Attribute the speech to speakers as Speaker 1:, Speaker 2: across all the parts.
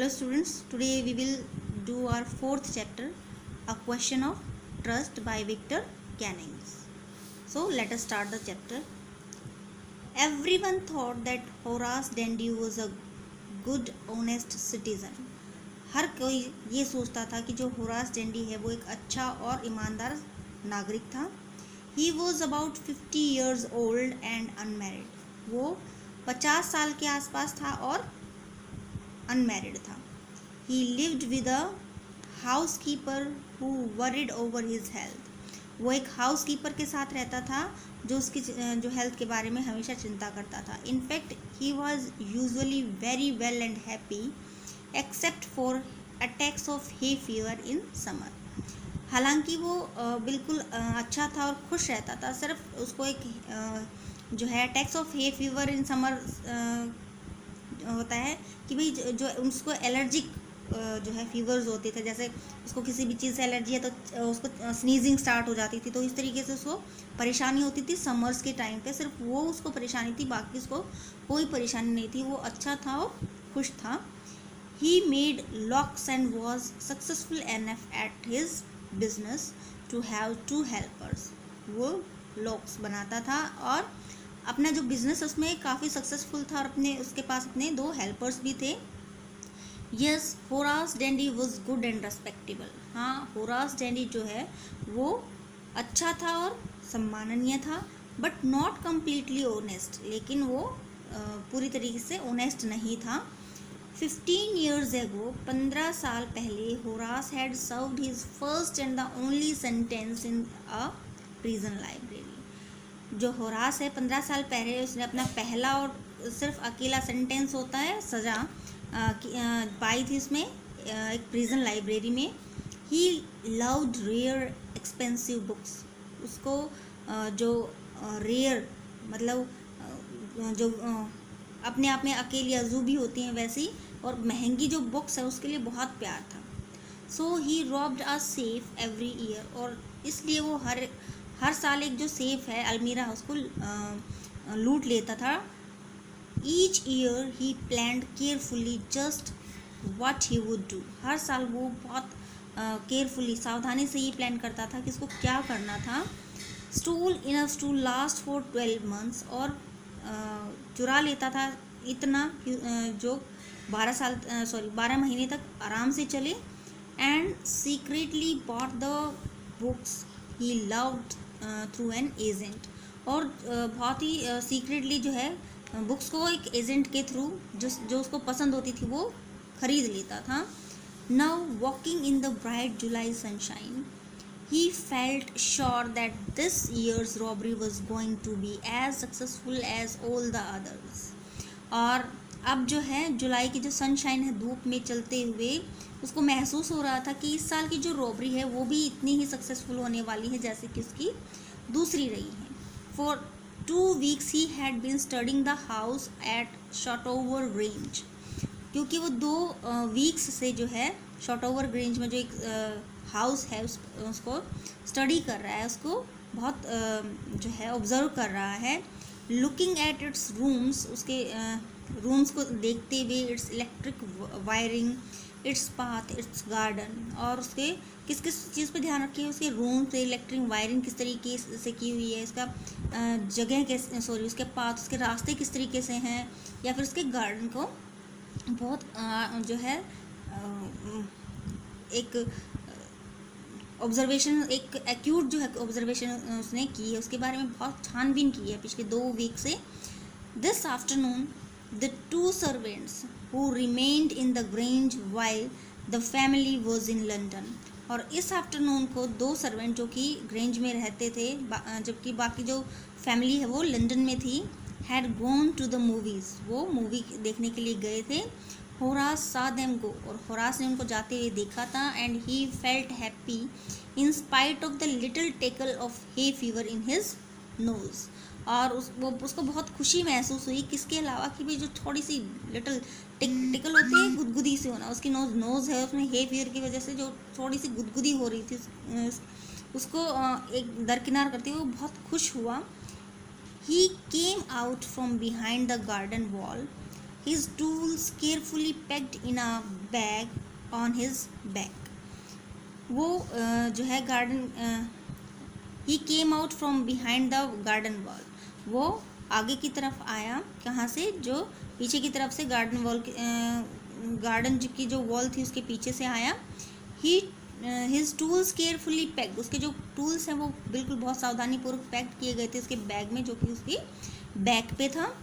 Speaker 1: Hello students, today we will do our fourth chapter, A Question of Trust by Victor Cannings. So let us start the chapter. Everyone thought that Horace Dendy was a good, honest citizen. हर कोई ये सोचता था कि जो Horace Dandy है वो एक अच्छा और ईमानदार नागरिक था. He was about 50 years old and unmarried. वो 50 साल के आसपास था और अनमैरिड था. He lived with a housekeeper who worried over his health. वो एक हाउसकीपर के साथ रहता था जो उसकी जो हेल्थ के बारे में हमेशा चिंता करता था. In fact he was usually very well and happy except for attacks of hay fever in summer. हालांकि वो बिल्कुल अच्छा था और खुश रहता था. सिर्फ उसको एक जो है attacks of hay fever in summer होता है कि भाई जो उसको एलर्जिक जो है फीवर्स होते थे. जैसे उसको किसी भी चीज़ से एलर्जी है तो उसको स्नीजिंग स्टार्ट हो जाती थी. तो इस तरीके से उसको परेशानी होती थी समर्स के टाइम पे. सिर्फ वो उसको परेशानी थी, बाकी उसको कोई परेशानी नहीं थी. वो अच्छा था और खुश था. He made locks and was successful enough at his business to have 2 helpers. वो लॉक्स बनाता था और अपना जो बिजनेस उसमें काफ़ी सक्सेसफुल था और उसके पास अपने 2 हेल्पर्स भी थे. Yes, Horace Dandy was good and respectable. हाँ, होरास डेंडी जो है वो अच्छा था और सम्माननीय था. But not completely honest. लेकिन वो पूरी तरीके से ऑनेस्ट नहीं था. 15 years ago, 15 साल पहले, Horace had served his first and the only sentence in a prison library. जो होरास है 15 साल पहले उसने अपना पहला और सिर्फ अकेला सेंटेंस होता है सज़ा पाई थी उसमें एक प्रिजन लाइब्रेरी में. He loved rare expensive books. उसको जो रेयर मतलब जो अपने आप में अकेली अजूबी होती हैं वैसी और महंगी जो बुक्स है उसके लिए बहुत प्यार था. So he robbed a safe every year. और इसलिए वो हर साल एक जो सेफ है अलमीरा उसको लूट लेता था. Each year he planned carefully just what he would do. हर साल वो बहुत केयरफुली सावधानी से ये प्लान करता था कि इसको क्या करना था. Stole enough to last for 12 months. और चुरा लेता था इतना जो 12 महीने तक आराम से चले. And secretly bought the books he loved through an agent. और बहुत ही सीक्रेटली जो है बुक्स को एक एजेंट के थ्रू जो उसको पसंद होती थी वो खरीद लेता था. Now walking in the bright July sunshine, he felt sure that this year's robbery was going to be as successful as all the others. और अब जो है जुलाई की जो सनशाइन है धूप में चलते हुए उसको महसूस हो रहा था कि इस साल की जो रॉबरी है वो भी इतनी ही सक्सेसफुल होने वाली है जैसे कि उसकी दूसरी रही है. For 2 weeks he had been studying the house at Shotover Grange. क्योंकि वो 2 weeks से जो है शॉटओवर ग्रेंज में जो एक हाउस है उसको स्टडी कर रहा है, उसको बहुत जो है ऑब्जर्व कर रहा है. लुकिंग एट इट्स रूम्स, उसके रूम्स को देखते हुए, it's electric wiring, its path, it's garden. और उसके किस किस चीज़ पे ध्यान रखिए, उसके रूम पे इलेक्ट्रिक वायरिंग किस तरीके से की हुई है, इसका जगह कैसे उसके पाथ, उसके रास्ते किस तरीके से हैं, या फिर उसके गार्डन को बहुत जो है एक ऑब्जर्वेशन, एक एक्यूट जो है ऑब्जर्वेशन उसने की है, उसके बारे में बहुत छानबीन की है पिछले 2 week से. This afternoon the 2 servants who remained in the grange while the family was in London. और इस आफ्टरनून को 2 सर्वेंट जो कि ग्रेंज में रहते थे जबकि बाकी जो फैमिली है वो लंदन में थी, had gone to the movies. वो मूवी देखने के लिए गए थे. Horace saw them go. और होरास ने उनको जाते हुए देखा था. And he felt happy in spite of the little tickle of hay fever in his nose. और उसको बहुत खुशी महसूस हुई किसके अलावा कि भाई जो थोड़ी सी लिटिल टिकल होती है गुदगुदी से होना, उसकी नोज है उसमें हे फीवर की वजह से जो थोड़ी सी गुदगुदी हो रही थी उसको एक दरकिनार करते हुए वो बहुत खुश हुआ. He came out from behind the garden wall his tools carefully packed in a bag on his back. वो जो है garden, he came out from behind the garden wall. वो आगे की तरफ आया, कहाँ से, जो पीछे की तरफ से गार्डन वॉल, गार्डन की जो वॉल थी उसके पीछे से आया. ही हिज टूल्स केयरफुली पैक्ड. उसके जो टूल्स हैं वो बिल्कुल बहुत सावधानीपूर्वक पैक्ड किए गए थे उसके बैग में, जो कि उसकी बैक पे था.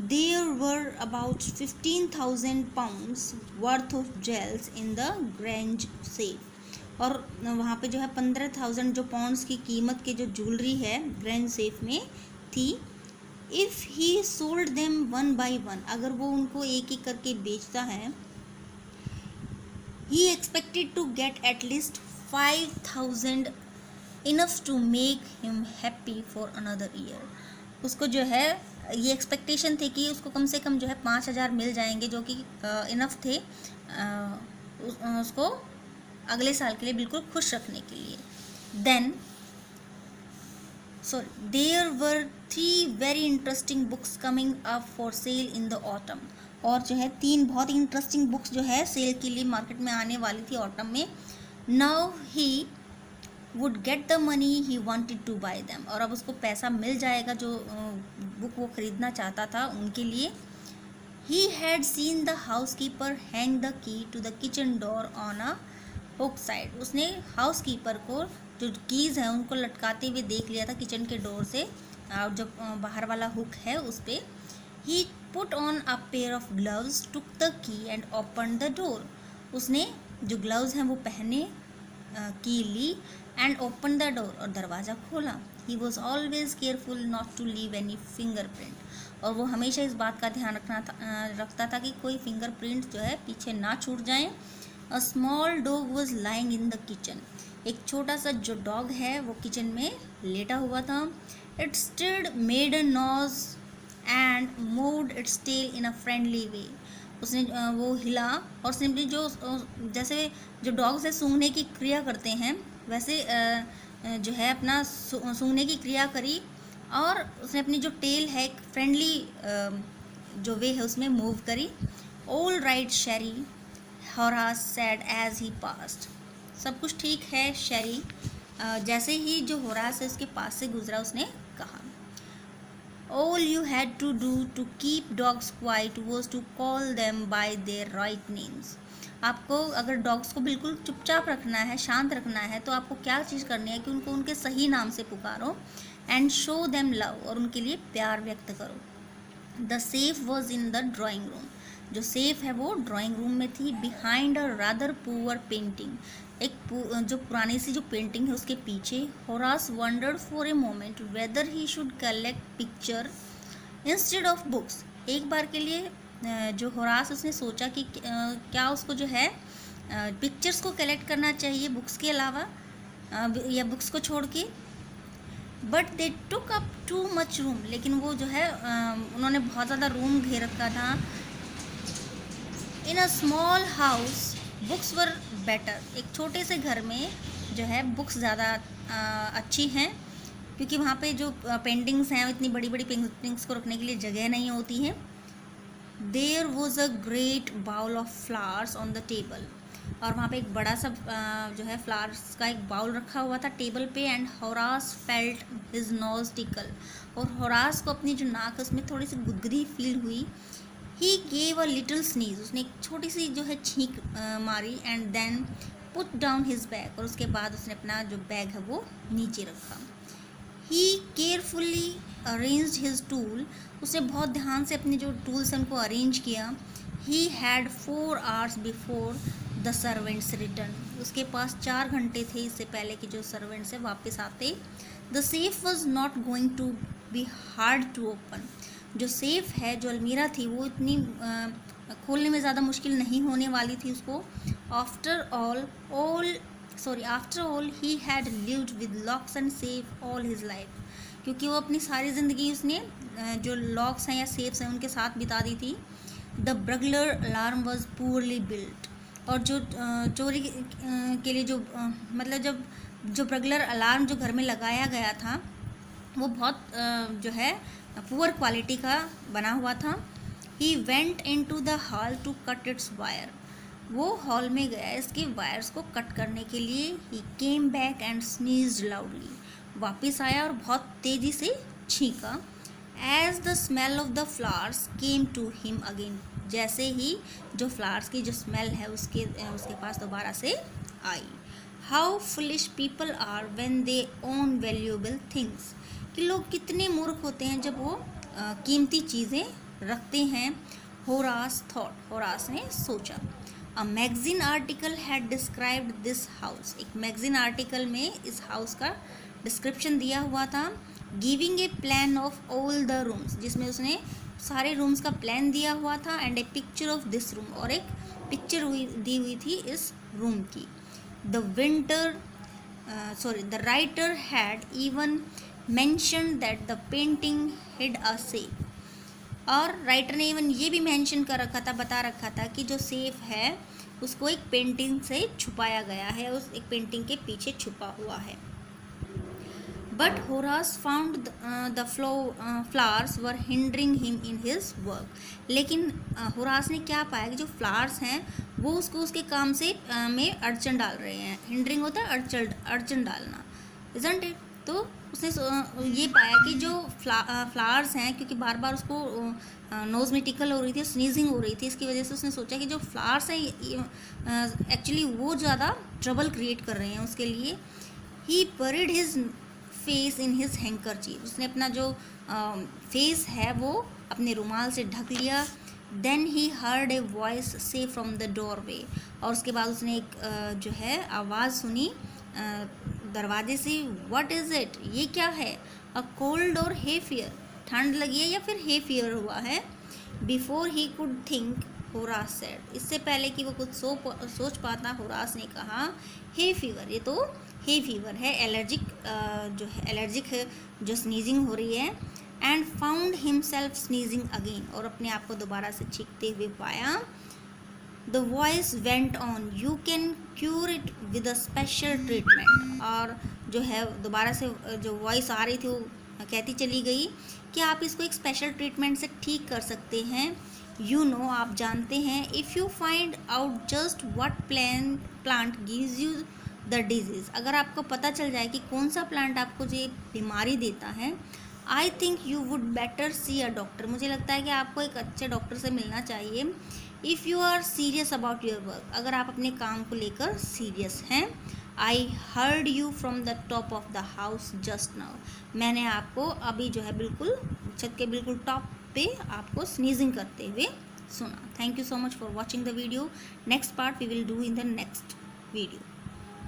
Speaker 1: There were about 15,000 pounds worth of jewels in the Grange safe. और वहाँ पे जो है 15,000 जो पाउंड्स की कीमत के जो ज्वेलरी है ग्रेंज सेफ में थी. If he sold them one by one, अगर वो उनको एक एक करके बेचता है, he expected to get at least 5,000, enough to make him happy for another year. उसको जो है ये एक्सपेक्टेशन थे कि उसको कम से कम जो है 5,000 मिल जाएंगे, जो कि इनफ थे उसको अगले साल के लिए बिल्कुल खुश रखने के लिए. Then there were 3 very interesting books coming up for sale in the autumn. और जो है 3 बहुत ही इंटरेस्टिंग बुक्स जो है सेल के लिए मार्केट में आने वाली थी ऑटम में. Now he would get the money he wanted to buy them. और अब उसको पैसा मिल जाएगा जो बुक वो खरीदना चाहता था उनके लिए. He had seen the housekeeper hang the key to the kitchen door on a hook side. उसने हाउस कीपर को जो कीज़ हैं उनको लटकाते हुए देख लिया था किचन के डोर से, और जो बाहर वाला हुक है उस पर. He put on a pair of gloves, took the key and open the door. उसने जो ग्लव्स हैं वो पहने, की ली एंड ओपन द डोर, और दरवाज़ा खोला. He was always careful not to leave any fingerprint. और वो हमेशा इस बात का ध्यान रखता था कि कोई फिंगरप्रिंट जो है पीछे ना छूट जाए. A small dog was lying in the kitchen. एक छोटा सा जो डॉग है वो किचन में लेटा हुआ था. It stirred, made a noise and moved its tail in a friendly way. उसने वो हिला और सिंपली जो जैसे जो डॉग्स है सूंघने की क्रिया करते हैं वैसे जो है अपना सूंघने की क्रिया करी, और उसने अपनी जो टेल है एक फ्रेंडली जो वे है उसमें मूव करी. ऑल राइट शेरी, होरास सेड एज ही पास्ट. सब कुछ ठीक है शेरी, जैसे ही जो होरास है उसके पास से गुजरा उसने कहा. All you had to do to keep dogs quiet was to call them by their right names. आपको अगर डॉग्स को बिल्कुल चुपचाप रखना है, शांत रखना है, तो आपको क्या चीज़ करनी है कि उनको उनके सही नाम से पुकारो. एंड शो देम लव, और उनके लिए प्यार व्यक्त करो. The safe was in the drawing room. जो सेफ है वो ड्राइंग रूम में थी. Behind a rather poor painting, एक जो पुरानी सी जो पेंटिंग है उसके पीछे. Horace wondered for a moment whether he should collect picture instead of books. एक बार के लिए जो होरास उसने सोचा कि क्या उसको जो है पिक्चर्स को कलेक्ट करना चाहिए बुक्स के अलावा, या बुक्स को छोड़ के. But they took up too much room. लेकिन वो जो है उन्होंने बहुत ज़्यादा रूम घेर रखा था. In a small house books were better. एक छोटे से घर में जो है बुक्स ज़्यादा अच्छी हैं, क्योंकि वहाँ पे जो पेंटिंग्स हैं इतनी बड़ी बड़ी पेंटिंग्स को रखने के लिए जगह नहीं होती है. There was a great bowl of flowers on the table. और वहाँ पे एक बड़ा सा जो है फ्लावर्स का एक बाउल रखा हुआ था टेबल पे. And Horace felt his nose tickle. और होरास को अपनी जो नाक है उसमें थोड़ी सी गुदगुदी फील हुई. He gave a little sneeze. उसने एक छोटी सी जो है छींक मारी. And then put down his bag. और उसके बाद उसने अपना जो बैग है वो नीचे रखा. ही केयरफुली अरेंज्ड हिज टूल. उसने बहुत ध्यान से अपने जो टूल्स हैं उनको अरेंज किया. He had 4 hours before the servants return. उसके पास 4 घंटे थे इससे पहले कि जो सर्वेंट्स है वापस आते. The safe was not going to be hard to open. जो सेफ है, जो अलमीरा थी, वो इतनी खोलने में ज़्यादा मुश्किल नहीं होने वाली थी उसको. After all he had lived with locks and safe all his life. क्योंकि वो अपनी सारी ज़िंदगी उसने जो लॉक्स हैं या सेफ्स हैं उनके साथ बिता दी थी. The burglar alarm was poorly built. और जो चोरी के लिए जो मतलब जो ब्रगलर अलार्म जो घर में लगाया गया था वो बहुत जो है पुअर क्वालिटी का बना हुआ था. He went in to the hall to cut its wire, वो हॉल में गया इसके वायर्स को कट करने के लिए। He came back and sneezed loudly, वापस आया और बहुत तेज़ी से छींका। As the smell of the flowers came to him again, जैसे ही जो फ्लावर्स की जो स्मेल है उसके पास दोबारा से आई। How foolish people are when they own valuable things, कि लोग कितने मूर्ख होते हैं जब वो कीमती चीज़ें रखते हैं। होरास थॉट, होरास ने सोचा। A magazine article had described this house, एक मैगजीन आर्टिकल में इस हाउस का डिस्क्रिप्शन दिया हुआ था। Giving a plan of all the rooms, जिसमें उसने सारे रूम्स का प्लान दिया हुआ था। And A picture of this room, और एक पिक्चर दी हुई थी इस रूम की। The writer had even mentioned that the painting hid a safe, और राइटर ने इवन ये भी मेंशन कर रखा था, बता रखा था कि जो सेफ है उसको एक पेंटिंग से छुपाया गया है, उस एक पेंटिंग के पीछे छुपा हुआ है। But Horace found the flowers were hindering him in his work, लेकिन होरास ने क्या पाया कि जो फ्लावर्स हैं वो उसको उसके काम से में अड़चन डाल रहे हैं। हिंडरिंग होता है अड़चन डालना, इजंट इट। तो उसने ये पाया कि जो फ्लावर्स हैं, क्योंकि बार बार उसको नोज़ में टिकल हो रही थी, स्नीजिंग हो रही थी, इसकी वजह से उसने सोचा कि जो फ्लावर्स हैं एक्चुअली वो ज़्यादा ट्रबल क्रिएट कर रहे हैं उसके लिए। He buried his face in his handkerchief, उसने अपना जो फेस है वो अपने रुमाल से ढक लिया। Then he heard a voice say from the doorway उसके बाद उसने एक जो है आवाज़ सुनी दरवाजे से। व्हाट इज़ इट, ये क्या है। अ कोल्ड और हे फियर, ठंड लगी है या फिर हे फियर हुआ है। Before he could think, Horace said, इससे पहले कि वो कुछ सोच पाता, होरास ने कहा हे फीवर, ये तो हे फीवर है, एलर्जिक है जो स्नीजिंग हो रही है। And found himself sneezing again, और अपने आप को दोबारा से छींकते हुए पाया। The voice went on, you can cure it with a special treatment, और जो है दोबारा से जो वॉइस आ रही थी वो कहती चली गई कि आप इसको एक स्पेशल ट्रीटमेंट से ठीक कर सकते हैं। यू नो, आप जानते हैं। If you find out just what plant gives you the disease, अगर आपको पता चल जाए कि कौन सा प्लांट आपको ये बीमारी देता है, I think you would better C a doctor, मुझे लगता है कि आपको एक अच्छे डॉक्टर से मिलना चाहिए। If you are serious about your work, अगर आप अपने काम को लेकर सीरियस हैं। I heard you from the top of the house just now, मैंने आपको अभी जो है बिल्कुल छत के बिल्कुल टॉप पे आपको स्नीजिंग करते हुए सुना। Thank you so much for watching the video. Next part we will do in the next video.